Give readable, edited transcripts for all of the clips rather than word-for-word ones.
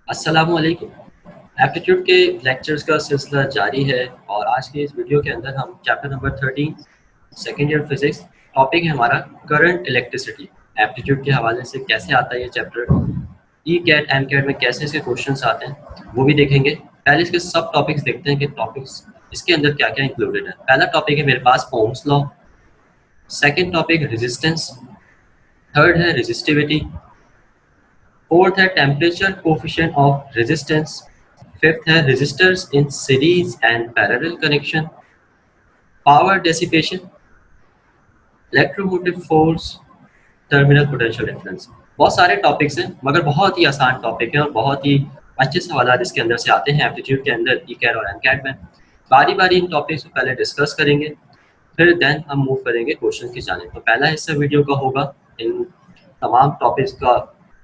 अस्सलामुअलैकुम। एप्टीट्यूड के लेक्चर्स का सिलसिला जारी है और आज के इस वीडियो के अंदर हम chapter number 13 second year physics topic है हमारा करंट इलेक्ट्रिसिटी। एप्टीट्यूड के हवाले से कैसे आता है ये chapter, E cat M cat में कैसे इसके क्वेश्चंस आते हैं वो भी देखेंगे। पहले इसके सब टॉपिक्स देखते हैं कि टॉपिक्स इसके अंदर क्या क्या इंक्लूडेड है। पहला टॉपिक है मेरे पास Ohm's law, second topic resistance, third है रेजिस्टिविटी, फोर्थ है temperature coefficient of resistance, fifth है resistors in series and parallel connection, power dissipation, electromotive force, terminal potential difference. बहुत सारे टॉपिक्स हैं मगर बहुत ही आसान टॉपिक है और बहुत ही अच्छे सवाल इसके अंदर से आते हैं एप्टीट्यूड के अंदर ई कैट और एम कैट में। बारी बारी इन टॉपिक्स को पहले डिस्कस करेंगे, फिर देन हम मूव करेंगे क्वेश्चन की जाने। तो पहला हिस्सा वीडियो का होगा इन तमाम टॉपिक्स का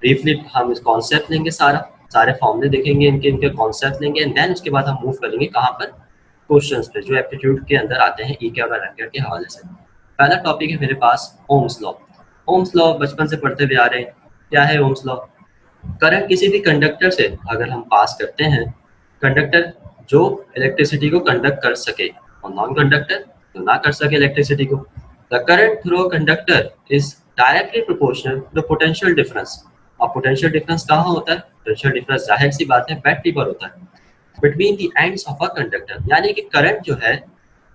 ब्रीफली हम इस कॉन्सेप्ट लेंगे, सारे फॉर्मूले देखेंगे, इनके इनके कॉन्सेप्ट लेंगे एंड देन उसके बाद हम मूव करेंगे कहाँ पर, क्वेश्चंस पे जो एप्टीट्यूड के अंदर आते हैं ई कैट और एम कैट के हवाले से। पहला टॉपिक है मेरे पास ओम्स लॉ। ओम्स लॉ बचपन से पढ़ते हुए आ रहे हैं। क्या है ओम्स लॉ? करंट किसी भी कंडक्टर से अगर हम पास करते हैं, कंडक्टर जो इलेक्ट्रिसिटी को कंडक्ट कर सके और नॉन कंडक्टर जो ना कर सके इलेक्ट्रिसिटी को, the current through conductor is directly proportional to potential difference. और पोटेंशियल डिफरेंस कहाँ होता है? पोटेंशियल डिफरेंस जाहिर सी बात है बैटरी पर होता है, between the ends of a conductor. यानी कि करंट जो है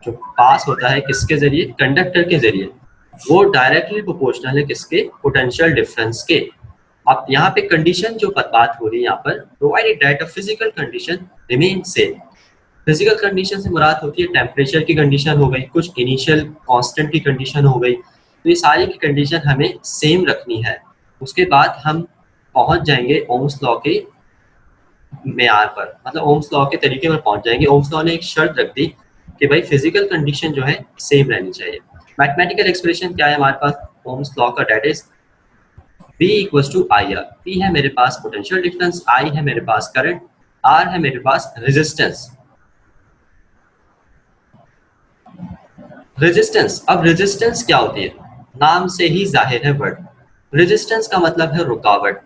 जो पास होता है किसके जरिए? कंडक्टर के जरिए। वो डायरेक्टली प्रोपोर्शनल है किसके? पोटेंशियल डिफरेंस के। अब यहाँ पे कंडीशन जो बात हो रही है यहाँ पर, provided that a physical condition remain same. Physical condition से मुराद होती है टेम्परेचर की कंडीशन हो गई, कुछ इनिशियल कांस्टेंट की कंडीशन हो गई, तो ये सारी की कंडीशन हमें सेम रखनी है। उसके बाद हम पहुंच जाएंगे ओम्स लॉ के मेयार पर, मतलब ओम्स लॉ के तरीके पर पहुंच जाएंगे। ओम्स लॉ ने एक शर्त रख दी कि भाई फिजिकल कंडीशन जो है सेम रहनी चाहिए। मैथमेटिकल एक्सप्रेशन क्या है हमारे पास ओम्स लॉ का? That is V equals to I R. P है मेरे पास पोटेंशियल डिफरेंस, I है मेरे पास करंट, R है मेरे पास रेजिस्टेंस। रेजिस्टेंस, अब रेजिस्टेंस क्या होती है? नाम से ही जाहिर है वर्ड। रेजिस्टेंस का मतलब है रुकावट।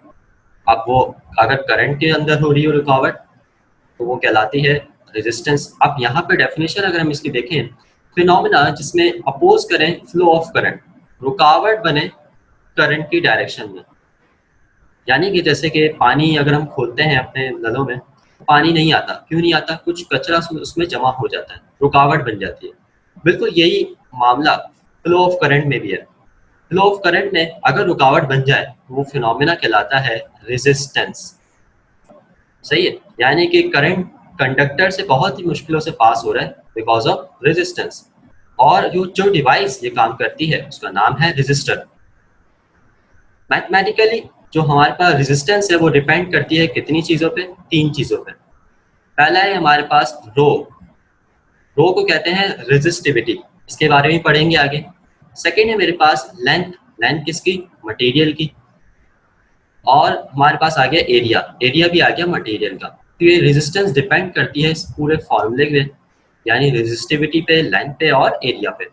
अब वो अगर करंट के अंदर हो रही हो रुकावट तो वो कहलाती है रेजिस्टेंस। अब यहाँ पे डेफिनेशन अगर हम इसकी देखें, फिनोमेना जिसमें अपोज करें फ्लो ऑफ करंट, रुकावट बने करंट की डायरेक्शन में। यानी कि जैसे कि पानी अगर हम खोलते हैं अपने नलों में, पानी नहीं आता। क्यों नहीं आता? कुछ कचरा उसमें जमा हो जाता है, रुकावट बन जाती है। बिल्कुल यही मामला फ्लो ऑफ करंट में भी है। फ्लो ऑफ करंट में अगर रुकावट बन जाए तो वो फिनोमेना कहलाता है रेजिस्टेंस। सही है, यानी कि करंट कंडक्टर से बहुत ही मुश्किलों से पास हो रहा है बिकॉज ऑफ रेजिस्टेंस। और जो डिवाइस ये काम करती है उसका नाम है रेजिस्टर। मैथमेटिकली जो हमारे पास रेजिस्टेंस है वो डिपेंड करती है कितनी चीज़ों पे? 3 चीज़ों पे। पहला है हमारे पास रो। रो को कहते हैं रेजिस्टिविटी, इसके बारे में पढ़ेंगे आगे। सेकेंड है मेरे पास लेंथ। लेंथ किसकी? मटेरियल की। और हमारे पास आ गया एरिया। एरिया भी आ गया मटेरियल का। तो ये रेजिस्टेंस डिपेंड करती है इस पूरे फॉर्मूले में, यानी रेजिस्टिविटी पे, लेंथ पे और एरिया पे।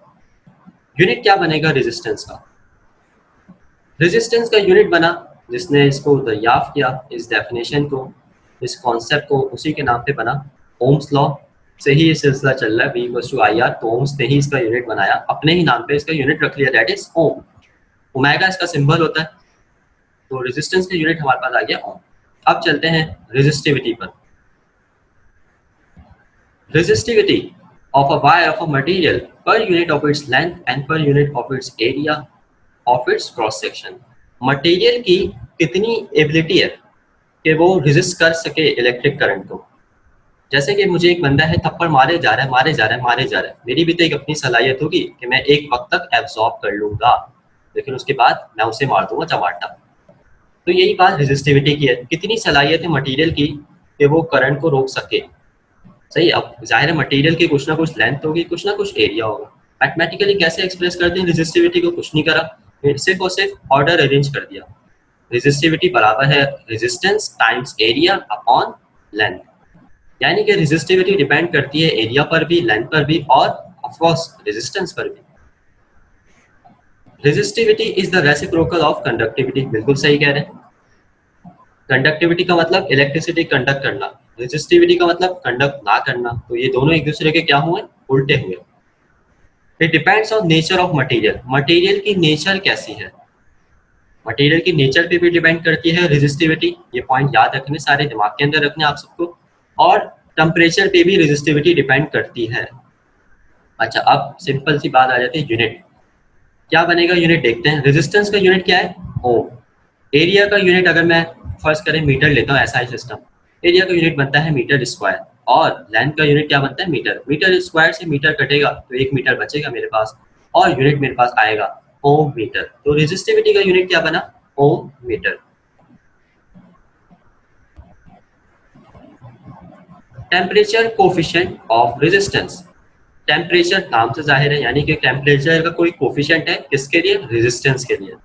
यूनिट क्या बनेगा रेजिस्टेंस का? रेजिस्टेंस का यूनिट बना जिसने इसको दरियाफ्त किया, इस डेफिनेशन को, इस कॉन्सेप्ट को, उसी के नाम पे बना। ओम्स लॉ से ही ये सिलसिला चल रहा है, V equals to I R. तो ओम्स ने ही इसका यूनिट बनाया, अपने ही नाम पे इसका यूनिट रख लिया, दैट इज ओम। ओमेगा इसका सिंबल होता है। तो रेजिस्टेंस का यूनिट हमारे पास आ गया ओम। अब चलते हैं रेजिस्टिविटी पर। Resistivity of a wire of a material per unit of its length and per unit of its area of its cross section। Material की कितनी एबिलिटी है कि वो रेजिस्ट कर सके इलेक्ट्रिक करंट को। जैसे कि मुझे एक बंदा है थप्पड़ मारे जा रहा है, मारे जा रहा है, मारे जा रहा है, मेरी भी तो एक अपनी सलाहियत होगी कि मैं एक वक्त तक एब्जॉर्ब कर लूंगा, लेकिन उसके बाद मैं उसे मार दूंगा चमाटा। तो यही बात रेजिस्टिविटी की है, कितनी सलाहियत है मटेरियल की कि वो करंट को रोक सके। सही। अब जाहिर है मटेरियल की कुछ ना कुछ लेंथ होगी, कुछ ना कुछ एरिया होगा। मैथमेटिकली कैसे एक्सप्रेस करते हैं रेजिस्टिविटी को? कुछ नहीं करा, सिर्फ और सिर्फ ऑर्डर अरेंज कर दिया। रेजिस्टिविटी बराबर है resistance times area upon length. यानी कि रेजिस्टिविटी डिपेंड करती है एरिया पर भी, लेंथ पर भी और ऑफ कोर्स रेजिस्टेंस पर भी। Resistivity is the reciprocal of conductivity. बिल्कुल सही कह रहे हैं। कंडक्टिविटी का मतलब इलेक्ट्रिसिटी कंडक्ट करना, रेजिस्टिविटी का मतलब कंडक्ट ना करना, तो ये दोनों एक दूसरे के क्या हुए, उल्टे हुए। It depends on nature of material, material की नेचर कैसी है, मटेरियल की नेचर पे भी डिपेंड करती है रेजिस्टिविटी, ये पॉइंट याद रखने, सारे दिमाग के अंदर रखने आप सबको। और टेम्परेचर पे भी रेजिस्टिविटी डिपेंड करती है। अच्छा, अब सिंपल सी बात आ जाती है, यूनिट क्या बनेगा, यूनिट देखते हैं। रेजिस्टेंस का यूनिट क्या है, ओम। एरिया का यूनिट अगर मैं फर्स्ट करें मीटर लेता हूँ, ऐसा ही सिस्टम, एरिया का यूनिट बनता है मीटर स्क्वायर, और लेंथ का यूनिट क्या बनता है, मीटर। मीटर स्क्वायर से मीटर कटेगा तो 1 मीटर बचेगा मेरे पास, और यूनिट मेरे पास आएगा ओम मीटर। तो रेजिस्टिविटी का यूनिट क्या बना, ohm metre. Temperature coefficient of resistance, temperature नाम से जाहिर है, यानी कि टेम्परेचर का कोई कोफिशिएंट है, किसके लिए, रेजिस्टेंस के लिए।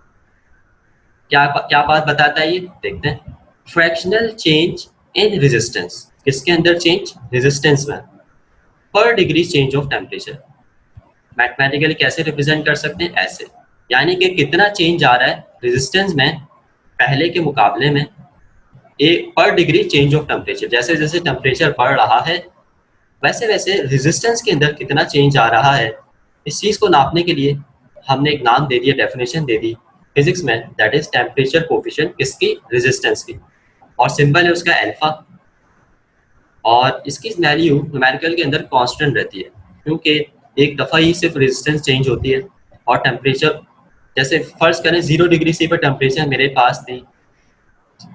क्या क्या बात बताता है ये, देखते हैं। फ्रैक्शनल चेंज इन रेजिस्टेंस, किसके अंदर चेंज, रेजिस्टेंस में, पर degree change of temperature. Mathematically कैसे रिप्रेजेंट कर सकते हैं, ऐसे, यानी कि कितना चेंज आ रहा है रेजिस्टेंस में पहले के मुकाबले में, एक पर डिग्री चेंज ऑफ टेम्परेचर, जैसे जैसे टेम्परेचर बढ़ रहा है वैसे वैसे रेजिस्टेंस के अंदर कितना चेंज आ रहा है। इस चीज़ को नापने के लिए हमने एक नाम दे दिया, डेफिनेशन दे दी फिजिक्स में, दैट इज टेम्परेचर कोफिशिएंट, किसकी, रेजिस्टेंस की, और सिंबल है उसका अल्फा। और इसकी वैल्यू न्यूमेरिकल के अंदर कांस्टेंट रहती है, क्योंकि एक दफ़ा ही सिर्फ रेजिस्टेंस चेंज होती है, और टेम्परेचर, जैसे फर्ज करें 0 डिग्री सी पर टेम्परेचर मेरे पास थी,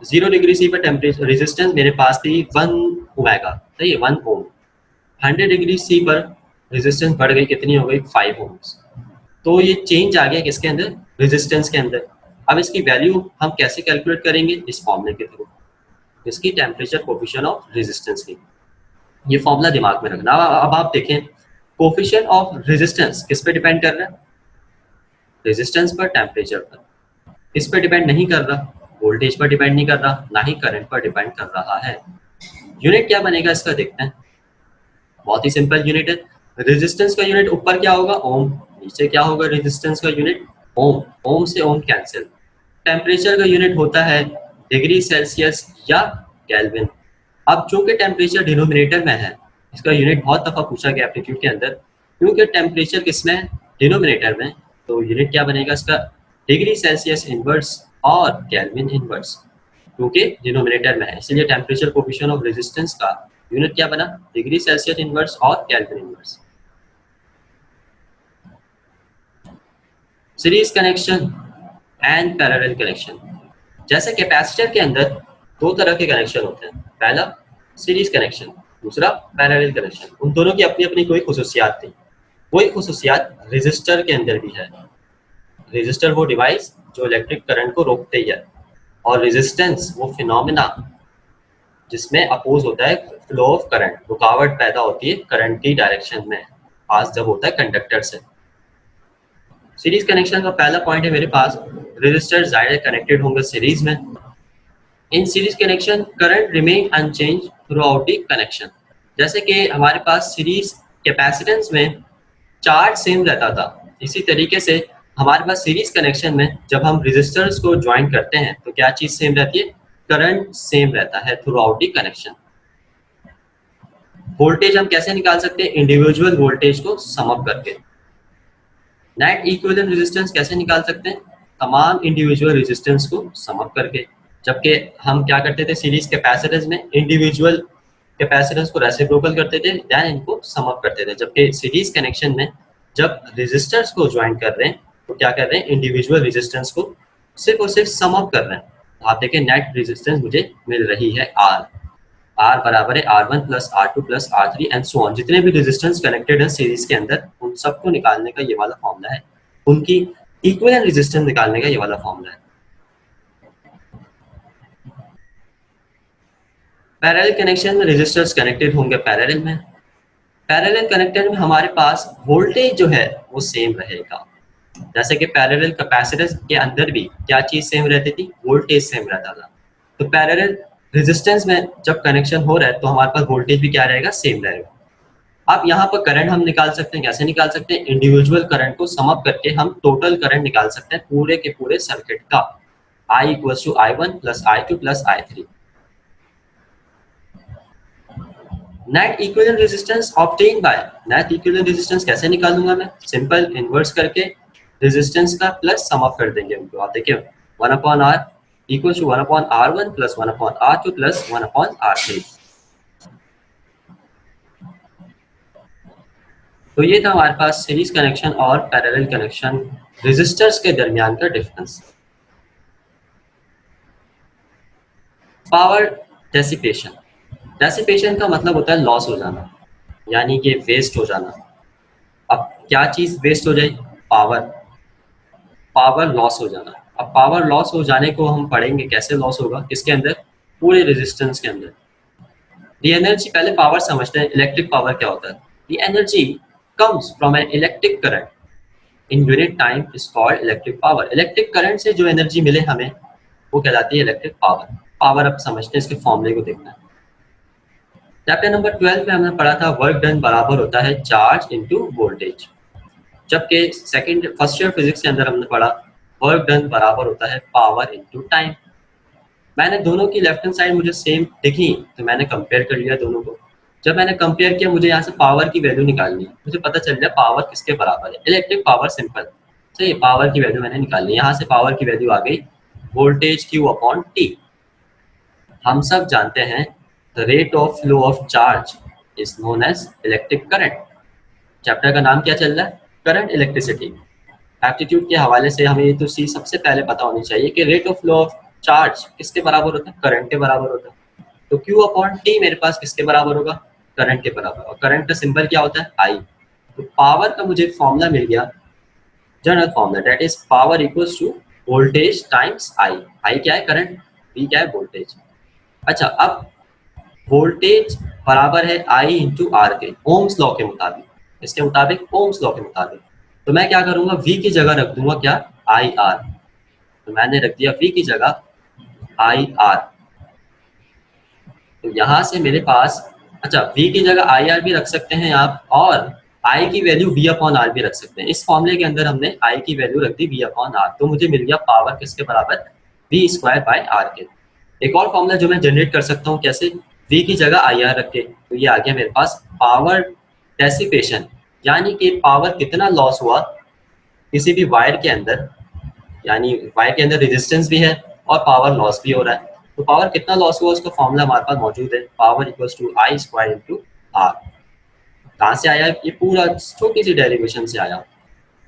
0 डिग्री सी पर टेम्परेचर रेजिस्टेंस मेरे पास थी 1 ओमेगा, सही है, 1 ओम। 100 डिग्री सी पर रेजिस्टेंस बढ़ गई, कितनी हो गई, 5 ओम्स। तो ये चेंज आ गया किसके अंदर, रेजिस्टेंस के अंदर। अब इसकी वैल्यू हम कैसे कैलकुलेट करेंगे, इस फॉर्मूले के थ्रू, इसकी टेम्परेचर कोफिशिएंट ऑफ रेजिस्टेंस की, ये फॉर्मूला दिमाग में रखना। अब आप देखें, कोफिशिएंट ऑफ रेजिस्टेंस किस पे डिपेंड कर रहा है, रेजिस्टेंस पर, टेम्परेचर पर। किस पे डिपेंड नहीं कर रहा, वोल्टेज पर डिपेंड नहीं कर रहा, ना ही करंट पर डिपेंड कर रहा है। यूनिट क्या बनेगा इसका, देखते हैं। बहुत ही सिंपल यूनिट है, रेजिस्टेंस का यूनिट ऊपर क्या होगा, ओम, नीचे क्या होगा रेजिस्टेंस का यूनिट, ओम। ओम से ओम कैंसिल। टेम्परेचर का यूनिट होता है डिग्री सेल्सियस या केल्विन। अब चूंकि टेम्परेचर डिनोमिनेटर में है, इसका यूनिट बहुत दफा पूछा गया एप्टीट्यूड के अंदर, क्योंकि टेम्परेचर किसमें, डिनोमिनेटर में, तो यूनिट क्या बनेगा इसका, डिग्री सेल्सियस इनवर्स और केल्विन इनवर्स, क्योंकि डिनोमिनेटर में है, इसलिए टेम्परेचर कोफिशिएंट ऑफ रेजिस्टेंस का यूनिट क्या बना, डिग्री सेल्सियस इनवर्स और kelvin inverse. Series connection and parallel connection, जैसे कैपेसिटर के अंदर दो तरह के कनेक्शन होते हैं, पहला सीरीज कनेक्शन, दूसरा पैरेलल कनेक्शन। उन दोनों की अपनी अपनी कोई खुसूसियात थी, कोई खुसूसियात रेजिस्टर के अंदर भी है। रेजिस्टर वो डिवाइस जो इलेक्ट्रिक करंट को रोकते ही है, और रेजिस्टेंस वो फिनोमेना जिसमें अपोज होता है फ्लो ऑफ करंट, रुकावट पैदा होती है करंट की डायरेक्शन में, पास जब होता है कंडक्टर से। सीरीज कनेक्शन का पहला पॉइंट है मेरे पास, रेजिस्टर जाहिर कनेक्टेड होंगे सीरीज में। In series connection current remain unchange throughout the connection, जैसे कि हमारे पास सीरीज कैपेसिटेंस में चार्ज सेम रहता था, इसी तरीके से हमारे पास सीरीज कनेक्शन में जब हम रेजिस्टर्स को ज्वाइन करते हैं तो क्या चीज सेम रहती है, करंट सेम रहता है through out the connection. Voltage हम कैसे निकाल सकते हैं, इंडिविजुअल वोल्टेज को सम अप करके। नेट इक्विवेलेंट रेजिस्टेंस कैसे निकाल सकते हैं, तमाम इंडिविजुअल रेजिस्टेंस को सम अप करके। जबकि हम क्या करते थे सीरीज कैपेसिटेंस में, इंडिविजुअल कैपेसिटेंस को रेसिप्रोकल करते थे, देन इनको सम अप करते थे। जबकि सीरीज कनेक्शन में जब रेजिस्टर्स को ज्वाइन कर रहे हैं तो क्या कर रहे हैं, इंडिविजुअल रेजिस्टेंस को सिर्फ और सिर्फ सम अप कर रहे हैं। तो आप देखें नेट रेजिस्टेंस मुझे मिल रही है आर, आर बराबर है R1 plus R2 plus R3 and so on. जितने भी रेजिस्टेंस कनेक्टेड हैं सीरीज के अंदर, उन सबको निकालने का ये वाला फॉर्मूला है, उनकी इक्विवेलेंट रेजिस्टेंस निकालने का ये वाला फॉर्मूला है। पैरेलल कनेक्शन में रेजिस्टर्स कनेक्टेड होंगे पैरेलल में। पैरेलल कनेक्टेड में हमारे पास वोल्टेज जो है वो सेम रहेगा, जैसे कि पैरेलल कैपेसिटर के अंदर भी क्या चीज सेम रहती थी, वोल्टेज सेम रहता था। तो पैरेलल रेजिस्टेंस में जब कनेक्शन हो रहा है तो हमारे पास वोल्टेज भी क्या रहेगा, सेम रहेगा। अब यहाँ पर करंट हम निकाल सकते हैं, कैसे निकाल सकते हैं, इंडिविजुअल करंट को सम अप करके हम टोटल करंट निकाल सकते हैं पूरे के पूरे सर्किट का। I equals to I1 plus I2 plus I3. Net equivalent resistance obtain by, net equivalent resistance कैसे निकालूंगा मैं? सिंपल, इन्वर्स करके रेजिस्टेंस का प्लस सम अप कर देंगे उनको। आप देखिए 1 upon R equal to 1 upon R1 plus 1 upon R2 plus 1 upon R3। तो ये था हमारे पास सीरीज कनेक्शन और पैरेलल कनेक्शन रेजिस्टर्स के दरमियान का डिफरेंस। पावर डेसिपेशन, डेसिपेशन का मतलब होता है लॉस हो जाना, यानी कि वेस्ट हो जाना। अब क्या चीज वेस्ट हो जाए? पावर, पावर लॉस हो जाना। अब पावर लॉस हो जाने को हम पढ़ेंगे कैसे लॉस होगा, किसके अंदर? पूरे रेजिस्टेंस के अंदर। दी एनर्जी, पहले पावर समझते हैं, इलेक्ट्रिक पावर क्या होता है। दी energy comes from an electric current in unit time is called electric power. Electric current से जो एनर्जी मिले हमें वो कहलाती है इलेक्ट्रिक पावर। पावर अब समझते हैं, इसके फॉर्मूले को देखना है। चैप्टर नंबर 12 में हमने पढ़ा था वर्क डन बराबर होता है चार्ज इनटू वोल्टेज, जबकि फर्स्ट ईयर फिजिक्स के अंदर हमने पढ़ा वर्क डन बराबर होता है पावर इनटू टाइम। मैंने दोनों की लेफ्ट हैंड साइड मुझे सेम दिखी तो मैंने कंपेयर कर लिया दोनों को। जब मैंने कंपेयर किया मुझे यहाँ से पावर की वैल्यू निकालनी है, मुझे पता चल गया पावर किसके बराबर है, इलेक्ट्रिक पावर। सिंपल, सही, पावर की वैल्यू मैंने निकाली। यहाँ से पावर की वैल्यू आ गई वोल्टेज Q अपॉन टी। हम सब जानते हैं the rate of flow of charge is known as electric current. Chapter का नाम क्या चल रहा है? Current electricity. एप्टीट्यूड के हवाले से हमें ये तो चीज सबसे पहले पता होनी चाहिए कि rate of flow of charge किसके बराबर होता है? करंट के बराबर होता है। तो Q अपॉन टी मेरे पास किसके बराबर होगा? करंट के बराबर। और करंट का सिंबल क्या होता है? I। तो पावर का मुझे फॉर्मूला मिल गया, general formula, that is power equals to voltage times I। I क्या है? करंट। V क्या है? वोल्टेज। अच्छा, अब वोल्टेज बराबर है I इंटू आर के, ओम्स लॉ के मुताबिक। इसके मुताबिक, ओम्स लॉ के मुताबिक, तो मैं क्या करूंगा, V की जगह रख दूंगा क्या? IR। तो मैंने रख दिया V की जगह IR। तो यहाँ से मेरे पास, अच्छा, V की जगह IR भी रख सकते हैं आप, और I की वैल्यू V अपॉन आर भी रख सकते हैं। इस फॉर्मूले के अंदर हमने I की वैल्यू रख दी V अपॉन आर, तो मुझे मिल गया पावर किसके बराबर? V स्क्वायर बाय आर के। एक और फॉर्मूला जो मैं जनरेट कर सकता हूँ, कैसे? V की जगह IR रख के, तो ये आ गया मेरे पास पावर डेसिपेशन, यानी कि पावर कितना लॉस हुआ किसी भी वायर के अंदर, यानी वायर के अंदर रेजिस्टेंस भी है और पावर लॉस भी हो रहा है। तो पावर कितना लॉस हुआ उसका फॉर्मूला हमारे पास मौजूद है, power equals to I square into R. कहाँ से आया? ये पूरा छोटी सी डेरिवेशन से आया।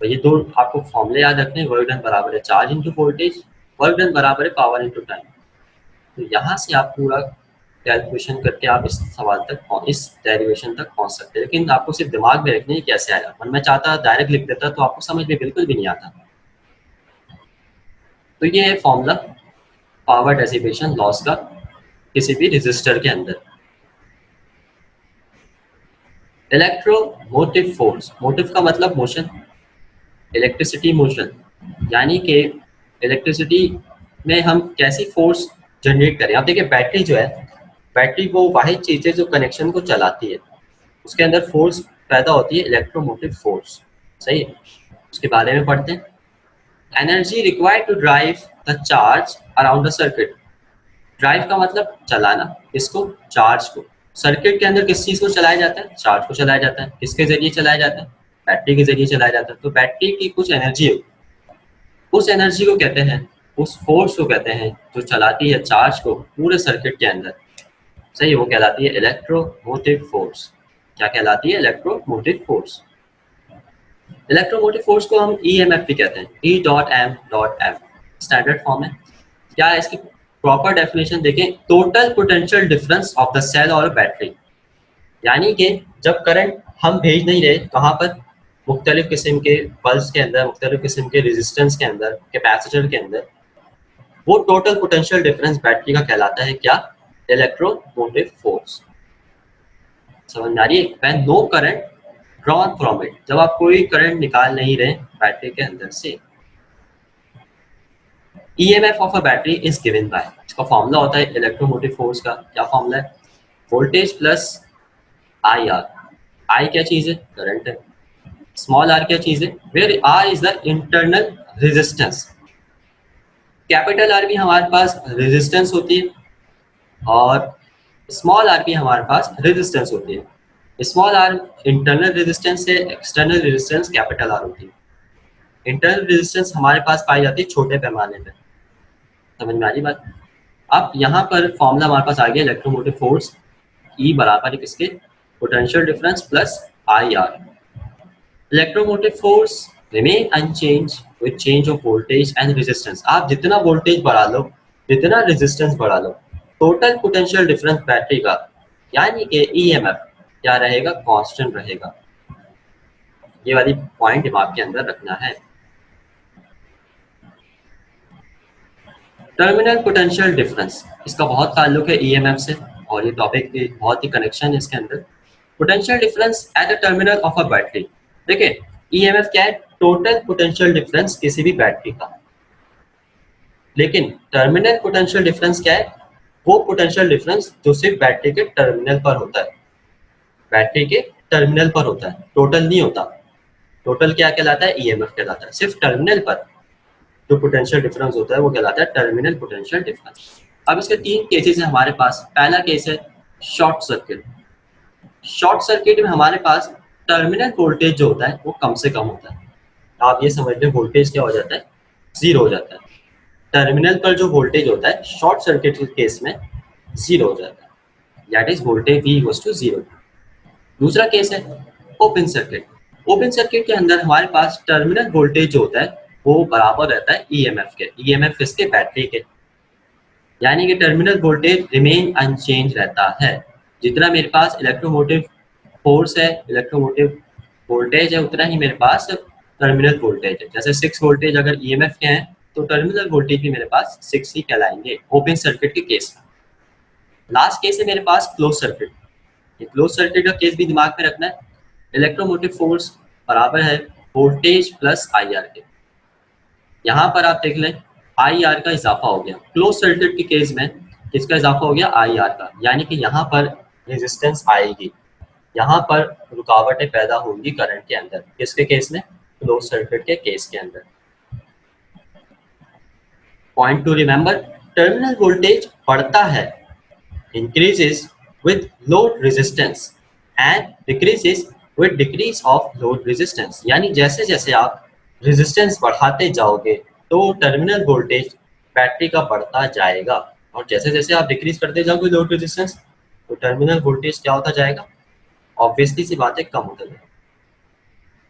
तो ये दो आपको फॉर्मूले याद रखने हैं, वर्क डन बराबर है charge into voltage, work done बराबर है पावर इंटू टाइम। तो यहाँ से आप पूरा कैलकुलेशन करके आप इस सवाल तक, इस डेरिवेशन तक पहुँच सकते हैं। लेकिन आपको सिर्फ दिमाग में रखने कैसे आया, और मैं चाहता डायरेक्ट लिख देता तो आपको समझ में बिल्कुल भी नहीं आता। तो ये है फॉर्मूला पावर डेसिपेशन लॉस का किसी भी रेजिस्टर के अंदर। इलेक्ट्रोमोटिव फोर्स, मोटिव का मतलब मोशन, इलेक्ट्रिसिटी मोशन, यानी कि इलेक्ट्रिसिटी में हम कैसी फोर्स जनरेट करें। आप देखिए बैटरी जो है, बैटरी वो वाहिद चीज़ है जो कनेक्शन को चलाती है, उसके अंदर फोर्स पैदा होती है, इलेक्ट्रोमोटिव फोर्स। सही है, उसके बारे में पढ़ते हैं। Energy required to drive the charge around the circuit. Drive का मतलब चलाना, इसको? चार्ज को। सर्किट के अंदर किस चीज को चलाया जाता है? चार्ज को चलाया जाता है। किसके जरिए चलाया जाता है? बैटरी के जरिए चलाया जाता है। तो बैटरी की कुछ एनर्जी है, उस एनर्जी को कहते हैं, उस फोर्स को कहते हैं जो चलाती है चार्ज को पूरे सर्किट के अंदर। सही, वो कहलाती है इलेक्ट्रोमोटिव फोर्स। क्या कहलाती है? Electromotive force. इलेक्ट्रोमोटिव फोर्स को हम EMF भी कहते हैं, E.M.M, स्टैंडर्ड फॉर्म है। क्या है इसकी प्रॉपर डेफिनेशन? देखें, total potential difference of the cell और बैटरी, यानी कि जब करंट हम भेज नहीं रहे कहाँ पर, मुख्तलिफ किस्म के पल्स के अंदर, मुख्तलिफ किस्म के रेजिस्टेंस के अंदर, कैपेसिटर के अंदर, वो टोटल पोटेंशियल डिफरेंस बैटरी का कहलाता है क्या? Electromotive force. समझ में आ रही है? When no current drawn from it, जब आप कोई करंट निकाल नहीं रहे बैटरी के अंदर से। EMF of a battery is given by, इसका फॉर्मूला होता है इलेक्ट्रोमोटिव फोर्स का। क्या फॉर्मूला है? Voltage plus IR। I क्या चीज है? करंट है। स्मॉल r क्या चीज है? Where R is the internal resistance. Capital R भी हमारे पास रेजिस्टेंस होती है और स्मॉल आर भी हमारे पास रेजिस्टेंस होती है। स्मॉल आर इंटरनल रेजिस्टेंस से एक्सटर्नल रेजिस्टेंस कैपिटल आर होती है। इंटरनल रेजिस्टेंस हमारे पास पाई जाती है छोटे पैमाने पे। समझ में आ रही बात? अब यहाँ पर फॉर्मूला हमारे पास आ गया इलेक्ट्रोमोटिव फोर्स E बराबर है किसके, potential difference plus I R. Electromotive force remain unchange with change of voltage and resistance. आप जितना वोल्टेज बढ़ा लो, जितना रेजिस्टेंस बढ़ा लो, टोटल पोटेंशियल डिफरेंस बैटरी का यानी कि ईएमएफ क्या रहेगा, कांस्टेंट रहेगा। ये वाली पॉइंट दिमाग के अंदर रखना है। टर्मिनल पोटेंशियल डिफरेंस, इसका बहुत ताल्लुक है ईएमएफ से और ये टॉपिक भी बहुत ही कनेक्शन है इसके अंदर। Potential difference at the terminal of a battery. देखिए ईएमएफ क्या है, टोटल पोटेंशियल डिफरेंस किसी भी बैटरी का। लेकिन टर्मिनल पोटेंशियल डिफरेंस क्या है, वो पोटेंशियल डिफरेंस जो सिर्फ बैटरी के टर्मिनल पर होता है, बैटरी के टर्मिनल पर होता है, टोटल नहीं होता। टोटल क्या कहलाता है, ईएमएफ कहलाता है। सिर्फ टर्मिनल पर जो पोटेंशियल डिफरेंस होता है वो कहलाता है टर्मिनल पोटेंशियल डिफरेंस। अब इसके तीन केसेस हैं हमारे पास। पहला केस है शॉर्ट सर्किट। शॉर्ट सर्किट में हमारे पास टर्मिनल वोल्टेज जो होता है वो कम से कम होता है। आप ये समझ लें वोल्टेज क्या हो जाता है, जीरो हो जाता है। टर्मिनल पर जो वोल्टेज होता है शॉर्ट सर्किट के केस में जीरो हो जाता है, that is voltage V equals to zero. दूसरा केस है ओपन सर्किट। ओपन सर्किट के अंदर हमारे पास टर्मिनल वोल्टेज जो होता है वो बराबर रहता है ईएमएफ के। ईएमएफ किसके, बैटरी के। यानी कि टर्मिनल वोल्टेज रिमेन अनचेंज रहता है। जितना मेरे पास इलेक्ट्रोमोटिव फोर्स है, इलेक्ट्रोमोटिव वोल्टेज है, उतना ही मेरे पास टर्मिनल वोल्टेज है। जैसे 6 वोल्टेज अगर ईएमएफ के हैं तो टर्मिनल वोल्टेज भी मेरे पास 6 ही कहलाएंगे ओपन सर्किट के केस में। लास्ट केस है मेरे पास क्लोज सर्किट। ये क्लोज सर्किट का केस भी दिमाग में रखना है। इलेक्ट्रोमोटिव फोर्स बराबर है वोल्टेज प्लस आई आर के। यहाँ पर आप देख लें आई आर का इजाफा हो गया। क्लोज सर्किट के केस में किसका इजाफा हो गया, आई आर का। यानी कि यहाँ पर रेजिस्टेंस आएगी, यहाँ पर रुकावटें पैदा होंगी करंट के अंदर। किसके केस में, क्लोज सर्किट के केस के अंदर। Point two remember, terminal voltage बढ़ता है, increases with load resistance and decreases with decrease of load resistance. यानी जैसे जैसे आप रेजिस्टेंस बढ़ाते जाओगे तो टर्मिनल वोल्टेज बैटरी का बढ़ता जाएगा, और जैसे जैसे आप डिक्रीज करते जाओगे लोड रेजिस्टेंस तो टर्मिनल वोल्टेज क्या होता जाएगा, ऑब्वियसली सी बात है कम होता जाएगा।